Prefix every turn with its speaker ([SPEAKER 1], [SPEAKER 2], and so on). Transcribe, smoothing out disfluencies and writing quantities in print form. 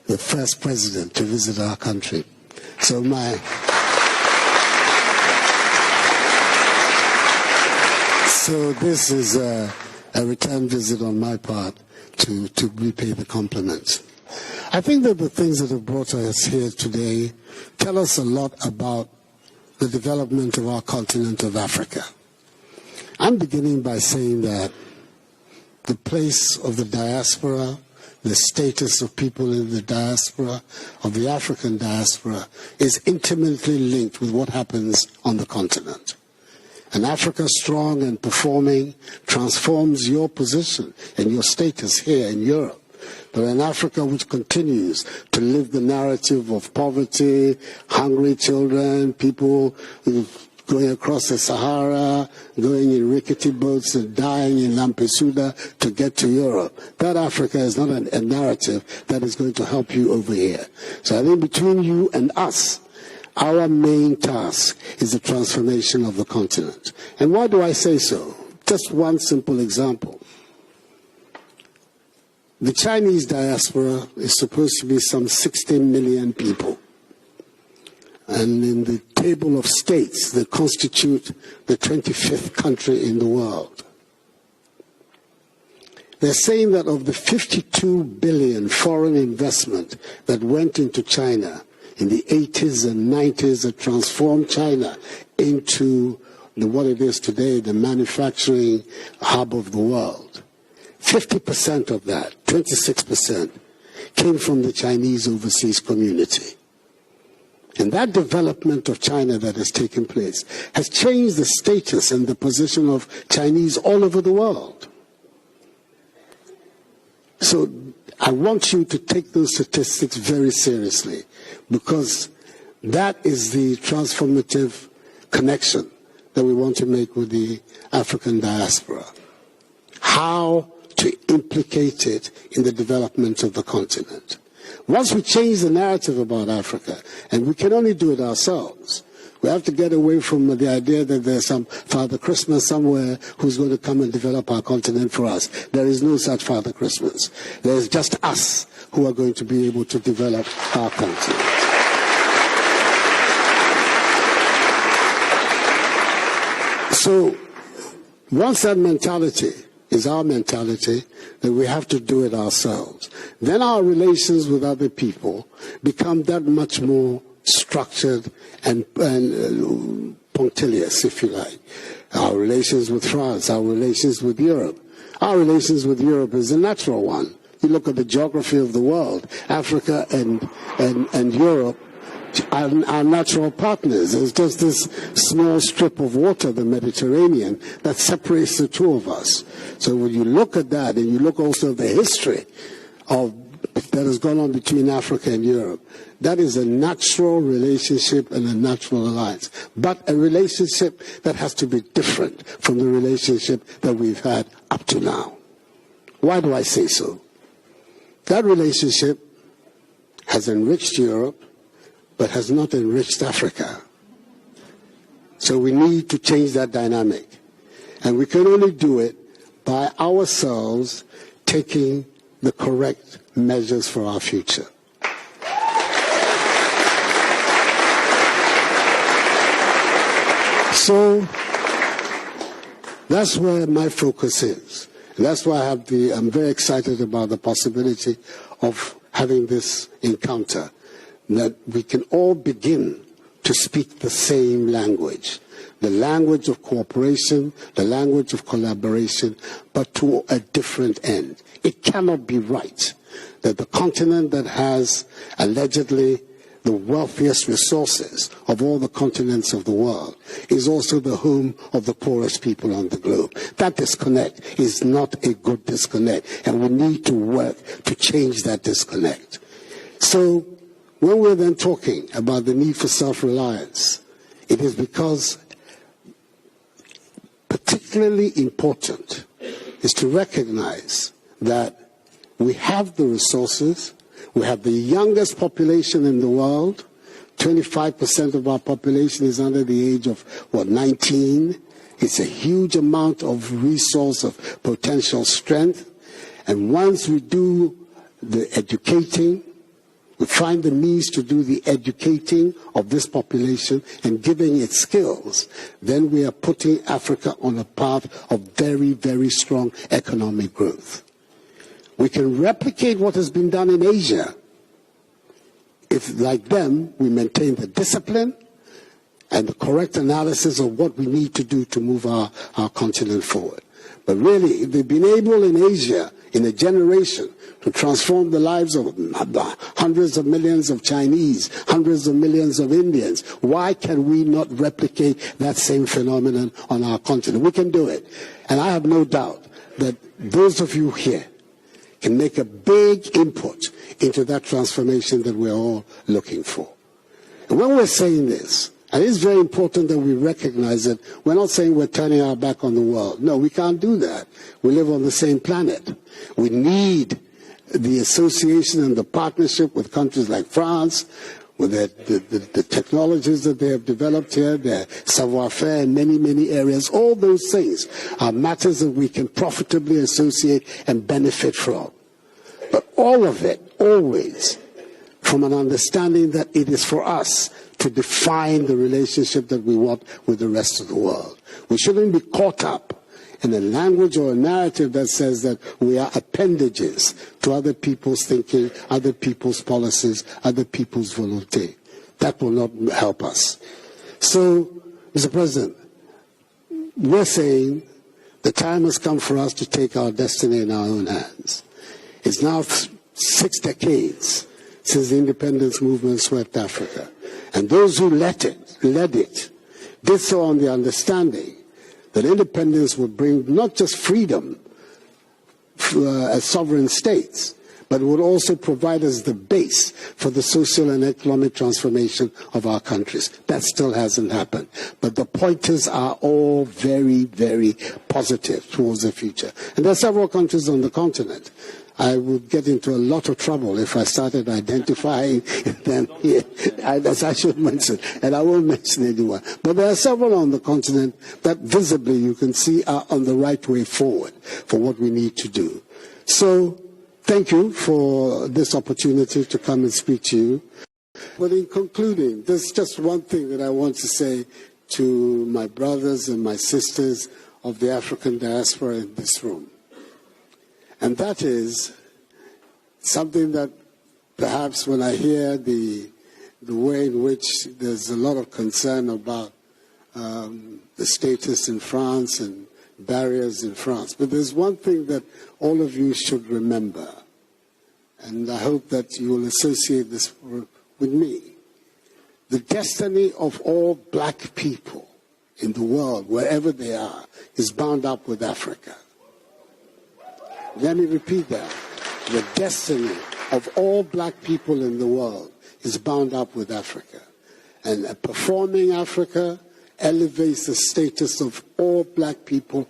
[SPEAKER 1] the first president to visit our country. So this is a return visit on my part to repay the compliments. I think that the things that have brought us here today tell us a lot about the development of our continent of Africa. I'm beginning by saying that the place of the diaspora, the status of people in the diaspora, of the African diaspora, is intimately linked with what happens on the continent. And Africa strong and performing transforms your position and your status here in Europe. But an Africa which continues to live the narrative of poverty, hungry children, people going across the Sahara, going in rickety boats and dying in Lampedusa to get to Europe. That Africa is not a narrative that is going to help you over here. So I think between you and us, our main task is the transformation of the continent. And why do I say so? Just one simple example. The Chinese diaspora is supposed to be some 60 million people. And in the table of states, they constitute the 25th country in the world. They're saying that of the 52 billion foreign investment that went into China in the 80s and 90s that transformed China into what it is today, the manufacturing hub of the world, 50% of that, 26%, came from the Chinese overseas community. And that development of China that has taken place has changed the status and the position of Chinese all over the world. So I want you to take those statistics very seriously, because that is the transformative connection that we want to make with the African diaspora. How to implicate it in the development of the continent. Once we change the narrative about Africa, and we can only do it ourselves, we have to get away from the idea that there's some Father Christmas somewhere who's going to come and develop our continent for us. There is no such Father Christmas. There's just us who are going to be able to develop our continent. So once that mentality is our mentality, that we have to do it ourselves, then our relations with other people become that much more structured and punctilious, if you like. Our relations with France, our relations with Europe. Our relations with Europe is a natural one. You look at the geography of the world, Africa and Europe are natural partners. There's just this small strip of water, the Mediterranean, that separates the two of us. So when you look at that, and you look also at the history that has gone on between Africa and Europe, that is a natural relationship and a natural alliance, but a relationship that has to be different from the relationship that we've had up to now. Why do I say so? That relationship has enriched Europe, but has not enriched Africa. So we need to change that dynamic. And we can only do it by ourselves taking the correct measures for our future. So that's where my focus is. And that's why I'm very excited about the possibility of having this encounter, that we can all begin to speak the same language, the language of cooperation, the language of collaboration, but to a different end. It cannot be right that the continent that has allegedly the wealthiest resources of all the continents of the world is also the home of the poorest people on the globe. That disconnect is not a good disconnect, and we need to work to change that disconnect. So when we're then talking about the need for self-reliance, it is because particularly important is to recognize that we have the resources. We have the youngest population in the world. 25% of our population is under the age of, 19. It's a huge amount of resource, of potential strength. And once we do the educating, we find the means to do the educating of this population and giving it skills, then we are putting Africa on a path of very, very strong economic growth. We can replicate what has been done in Asia if, like them, we maintain the discipline and the correct analysis of what we need to do to move our continent forward. But really, if they've been able in Asia in a generation to transform the lives of hundreds of millions of Chinese, hundreds of millions of Indians, why can we not replicate that same phenomenon on our continent? We can do it. And I have no doubt that those of you here can make a big input into that transformation that we're all looking for. And when we're saying this, and it's very important that we recognize that we're not saying we're turning our back on the world. No, we can't do that. We live on the same planet. We need the association and the partnership with countries like France, with the technologies that they have developed here, their savoir-faire in many, many areas. All those things are matters that we can profitably associate and benefit from. But all of it, always, from an understanding that it is for us to define the relationship that we want with the rest of the world. We shouldn't be caught up in a language or a narrative that says that we are appendages to other people's thinking, other people's policies, other people's volonté. That will not help us. So, Mr. President, we're saying the time has come for us to take our destiny in our own hands. It's now 6 decades since the independence movement swept Africa. And those who led it, did so on the understanding that independence would bring not just freedom as sovereign states, but it would also provide us the base for the social and economic transformation of our countries. That still hasn't happened. But the pointers are all very, very positive towards the future. And there are several countries on the continent. I would get into a lot of trouble if I started identifying them here, as I should mention, and I won't mention anyone. But there are several on the continent that visibly you can see are on the right way forward for what we need to do. So, thank you for this opportunity to come and speak to you. But in concluding, there's just one thing that I want to say to my brothers and my sisters of the African diaspora in this room. And that is something that perhaps when I hear the way in which there's a lot of concern about the status in France and barriers in France. But there's one thing that all of you should remember, and I hope that you will associate this with me. The destiny of all black people in the world, wherever they are, is bound up with Africa. Let me repeat that. The destiny of all black people in the world is bound up with Africa. And a performing Africa elevates the status of all black people